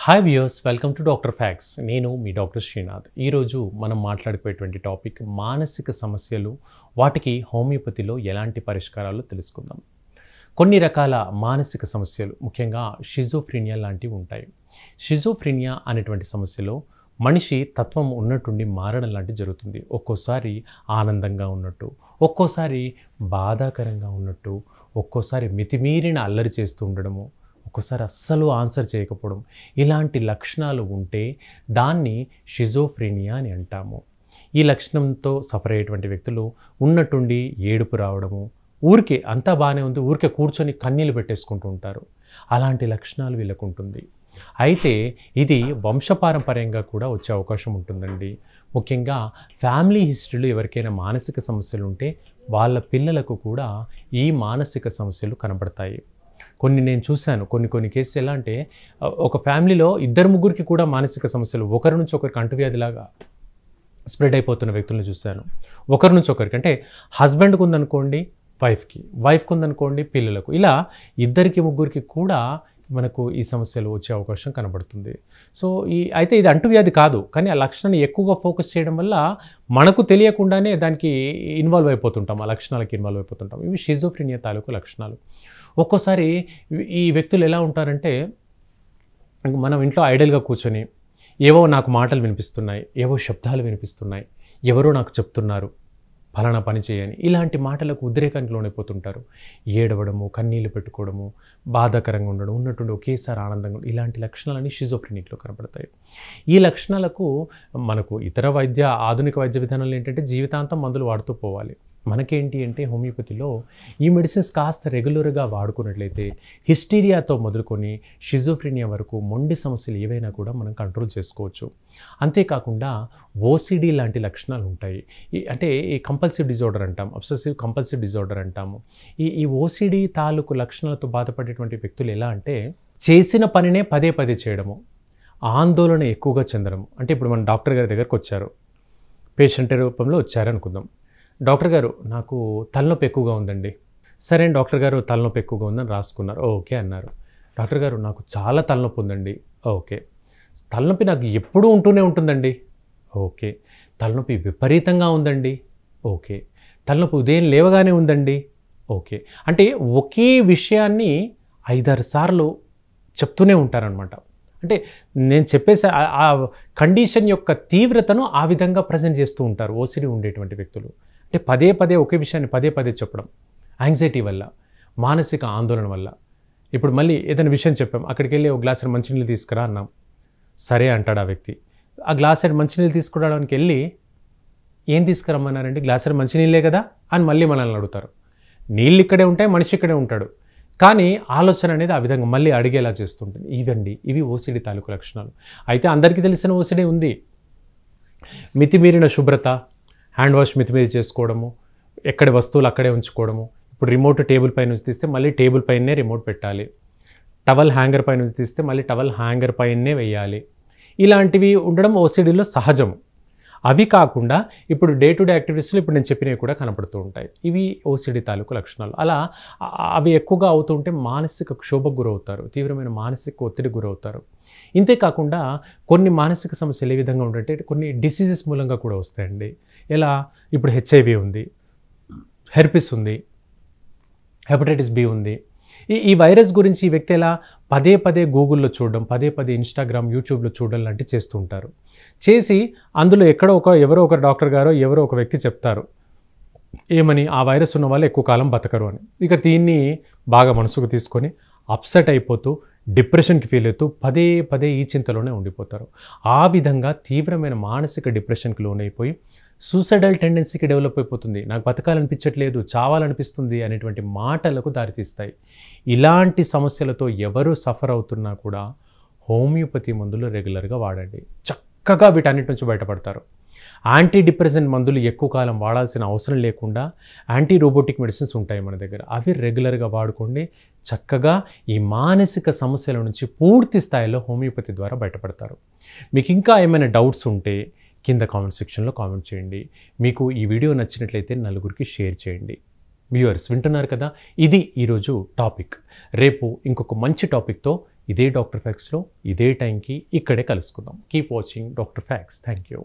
Hi viewers, welcome to doctor fax. నేను మీ doctor Srinath. ఈరోజు మనం మాట్లాడుకునేటువంటి టాపిక్ మానసిక సమస్యలు, వాటికి హోమియోపతిలో ఎలాంటి పరిష్కారాలు తెలుసుకుందాం. కొన్ని రకాల మానసిక సమస్యలు, ముఖ్యంగా షిజోఫ్రీనియా లాంటివి ఉంటాయి. షిజోఫ్రీనియా అనేటువంటి సమస్యలో మనిషి తత్వం ఉన్నట్టుండి మారడం లాంటివి జరుగుతుంది. ఒక్కోసారి ఆనందంగా ఉన్నట్టు, ఒక్కోసారి బాధాకరంగా ఉన్నట్టు, ఒక్కోసారి మితిమీరిన అల్లరి చేస్తూ ఉండడము, ఒక్కోసారి అస్సలు ఆన్సర్ చేయకపోవడం, ఇలాంటి లక్షణాలు ఉంటే దాన్ని షిజోఫ్రీనియా అని అంటాము. ఈ లక్షణంతో సఫర్ అయ్యేటువంటి వ్యక్తులు ఉన్నట్టుండి ఏడుపు రావడము, ఊరికే అంతా బాగానే ఉంది, ఊరికే కూర్చొని కన్నీళ్ళు పెట్టేసుకుంటూ ఉంటారు. అలాంటి లక్షణాలు వీళ్ళకు ఉంటుంది. అయితే ఇది వంశపారంపర్యంగా కూడా వచ్చే అవకాశం ఉంటుందండి. ముఖ్యంగా ఫ్యామిలీ హిస్టరీలో ఎవరికైనా మానసిక సమస్యలు ఉంటే వాళ్ళ పిల్లలకు కూడా ఈ మానసిక సమస్యలు కనబడతాయి. కొన్ని నేను చూశాను. కొన్ని కేసెస్ ఎలా అంటే, ఒక ఫ్యామిలీలో ఇద్దరు ముగ్గురికి కూడా మానసిక సమస్యలు ఒకరి నుంచి ఒకరికి అంటువ్యాధిలాగా స్ప్రెడ్ అయిపోతున్న వ్యక్తులను చూశాను. ఒకరి నుంచి ఒకరికి అంటే హస్బెండ్కి ఉందనుకోండి వైఫ్కి ఉందనుకోండి పిల్లలకు, ఇలా ఇద్దరికి ముగ్గురికి కూడా మనకు ఈ సమస్యలు వచ్చే అవకాశం కనబడుతుంది. సో అయితే ఇది అంటువ్యాధి కాదు, కానీ ఆ లక్షణాన్ని ఎక్కువగా ఫోకస్ చేయడం వల్ల మనకు తెలియకుండానే దానికి ఇన్వాల్వ్ అయిపోతుంటాం, ఆ లక్షణాలకి ఇన్వాల్వ్ అయిపోతుంటాం. ఇవి షిజోఫ్రీనియా తాలూకు లక్షణాలు. ఒక్కోసారి ఈ వ్యక్తులు ఎలా ఉంటారంటే, మనం ఇంట్లో ఐడల్గా కూర్చొని ఏవో నాకు మాటలు వినిపిస్తున్నాయి, ఏవో శబ్దాలు వినిపిస్తున్నాయి, ఎవరో నాకు చెప్తున్నారు ఫలానా పని చేయని, ఇలాంటి మాటలకు ఉద్రేకానికి లోనైపోతుంటారు. ఏడవడము, కన్నీళ్లు పెట్టుకోవడము, బాధాకరంగా ఉండడం, ఉన్నట్టుండి ఒకేసారి ఆనందంగా, ఇలాంటి లక్షణాలన్నీ షిజోఫ్రీనిక్లో కనబడతాయి. ఈ లక్షణాలకు మనకు ఇతర ఆధునిక వైద్య విధానాలు ఏంటంటే జీవితాంతం మందులు వాడుతూ పోవాలి. మనకేంటి అంటే హోమియోపతిలో ఈ మెడిసిన్స్ కాస్త రెగ్యులర్గా వాడుకున్నట్లయితే హిస్టీరియాతో మొదలుకొని షిజోఫ్రీనియా వరకు మొండి సమస్యలు ఏవైనా కూడా మనం కంట్రోల్ చేసుకోవచ్చు. అంతేకాకుండా ఓసిడి లాంటి లక్షణాలు ఉంటాయి. అంటే ఈ కంపల్సివ్ డిజార్డర్ అంటాం, అబ్సెసివ్ కంపల్సివ్ డిజార్డర్ అంటాము. ఈ ఓసిడి తాలూకు లక్షణాలతో బాధపడేటువంటి వ్యక్తులు ఎలా అంటే, చేసిన పనినే పదే పదే చేయడము, ఆందోళన ఎక్కువగా చెందడము. అంటే ఇప్పుడు మన డాక్టర్ గారి దగ్గరకు వచ్చారు, పేషెంట్ రూపంలో వచ్చారనుకుందాం. డాక్టర్ గారు, నాకు తలనొప్పి ఎక్కువగా ఉందండి. సరే డాక్టర్ గారు, తలనొప్పి ఎక్కువగా ఉందని రాసుకున్నారు, ఓకే అన్నారు. డాక్టర్ గారు, నాకు చాలా తలనొప్పి ఉందండి. ఓకే. తలనొప్పి నాకు ఎప్పుడూ ఉంటూనే ఉంటుందండి. ఓకే. తలనొప్పి విపరీతంగా ఉందండి. ఓకే. తలనొప్పి ఉదయం లేవగానే ఉందండి. ఓకే. అంటే ఒకే విషయాన్ని 5-6 సార్లు చెప్తూనే ఉంటారనమాట. అంటే నేను చెప్పేసి ఆ కండిషన్ యొక్క తీవ్రతను ఆ విధంగా ప్రజెంట్ చేస్తూ ఉంటారు ఓసిడి ఉండేటువంటి వ్యక్తులు. అంటే పదే పదే ఒకే విషయాన్ని పదే పదే చెప్పడం, యాంగ్జైటీ వల్ల, మానసిక ఆందోళన వల్ల. ఇప్పుడు మళ్ళీ ఏదైనా విషయం చెప్పాం, అక్కడికి వెళ్ళి ఒక గ్లాసు మంచినీళ్ళు తీసుకురా అన్నాం, సరే అంటాడు ఆ వ్యక్తి. ఆ గ్లాసు మంచినీళ్ళు తీసుకురావడానికి వెళ్ళి, ఏం తీసుకురమ్మన్నారండి, గ్లాసు మంచినీళ్ళే కదా అని మళ్ళీ మనల్ని అడుగుతారు. నీళ్ళు ఇక్కడే ఉంటాయి, మనిషి ఇక్కడే ఉంటాడు, కానీ ఆలోచన అనేది ఆ విధంగా మళ్ళీ అడిగేలా చేస్తుంటుంది. ఇవి ఓసిడి తాలూకు లక్షణాలు. అయితే అందరికీ తెలిసిన ఓసిడి ఉంది. మితిమీరిన శుభ్రత, హ్యాండ్ వాష్ మితిమీరి చేసుకోవడము, ఎక్కడి వస్తువులు అక్కడే ఉంచుకోవడము. ఇప్పుడు రిమోట్ టేబుల్ పైన నుంచి తీస్తే మళ్ళీ టేబుల్ పైనే రిమోట్ పెట్టాలి. టవల్ హ్యాంగర్ పైన నుంచి తీస్తే మళ్ళీ టవల్ హ్యాంగర్ పైనే వేయాలి. ఇలాంటివి ఉండడం ఓసిడిలో సహజం. అవి కాకుండా ఇప్పుడు డే టు డే యాక్టివిటీస్లో ఇప్పుడు నేను చెప్పినవి కూడా కనపడుతూ ఉంటాయి. ఇవి ఓసిడి తాలూకు లక్షణాలు. అలా అవి ఎక్కువగా అవుతుంటే మానసిక క్షోభకు గురవుతారు, తీవ్రమైన మానసిక ఒత్తిడికి గురవుతారు. ఇంతేకాకుండా కొన్ని మానసిక సమస్యలు ఏ విధంగా ఉంటాయంటే కొన్ని డిసీజెస్ మూలంగా కూడా వస్తాయండి. ఎలా, ఇప్పుడు హెచ్ఐవి ఉంది, హెర్పిస్ ఉంది, హెపటైటిస్ బి ఉంది. ఈ వైరస్ గురించి ఈ వ్యక్తి ఎలా పదే పదే గూగుల్లో చూడడం, పదే పదే ఇన్స్టాగ్రామ్, యూట్యూబ్లో చూడడం లాంటివి చేస్తూ ఉంటారు. చేసి అందులో ఎవరో ఒక డాక్టర్ గారో ఎవరో ఒక వ్యక్తి చెప్తారు ఏమని, ఆ వైరస్ ఉన్న వాళ్ళు ఎక్కువ కాలం బతకరు అని. ఇక దీన్ని బాగా మనసుకు తీసుకొని అప్సెట్ అయిపోతూ డిప్రెషన్కి ఫీల్ అవుతూ పదే పదే ఈ చింతలోనే ఉండిపోతారు. ఆ విధంగా తీవ్రమైన మానసిక డిప్రెషన్కి లోనైపోయి సూసైడల్ టెండెన్సీకి డెవలప్ అయిపోతుంది. నాకు బతకాలనిపించట్లేదు, చావాలనిపిస్తుంది అనేటువంటి మాటలకు దారితీస్తాయి. ఇలాంటి సమస్యలతో ఎవరు సఫర్ అవుతున్నా కూడా హోమియోపతి మందులు రెగ్యులర్గా వాడండి. చక్కగా వీటన్నిటి నుంచి బయటపడతారు. యాంటీ డిప్రెసెంట్ మందులు ఎక్కువ కాలం వాడాల్సిన అవసరం లేకుండా యాంటీ రోబోటిక్ మెడిసిన్స్ ఉంటాయి మన దగ్గర, అవి రెగ్యులర్గా వాడుకోండి. చక్కగా ఈ మానసిక సమస్యల నుంచి పూర్తి స్థాయిలో హోమియోపతి ద్వారా బయటపడతారు. మీకు ఇంకా ఏమైనా డౌట్స్ ఉంటే కింద కామెంట్ సెక్షన్లో కామెంట్ చేయండి. మీకు ఈ వీడియో నచ్చినట్లయితే నలుగురికి షేర్ చేయండి. వ్యూవర్స్ వింటున్నారు కదా, ఇది ఈరోజు టాపిక్. రేపు ఇంకొక మంచి టాపిక్తో ఇదే డాక్టర్ ఫ్యాక్స్లో ఇదే టైంకి ఇక్కడే కలుసుకుందాం. Keep watching doctor fax. Thank you.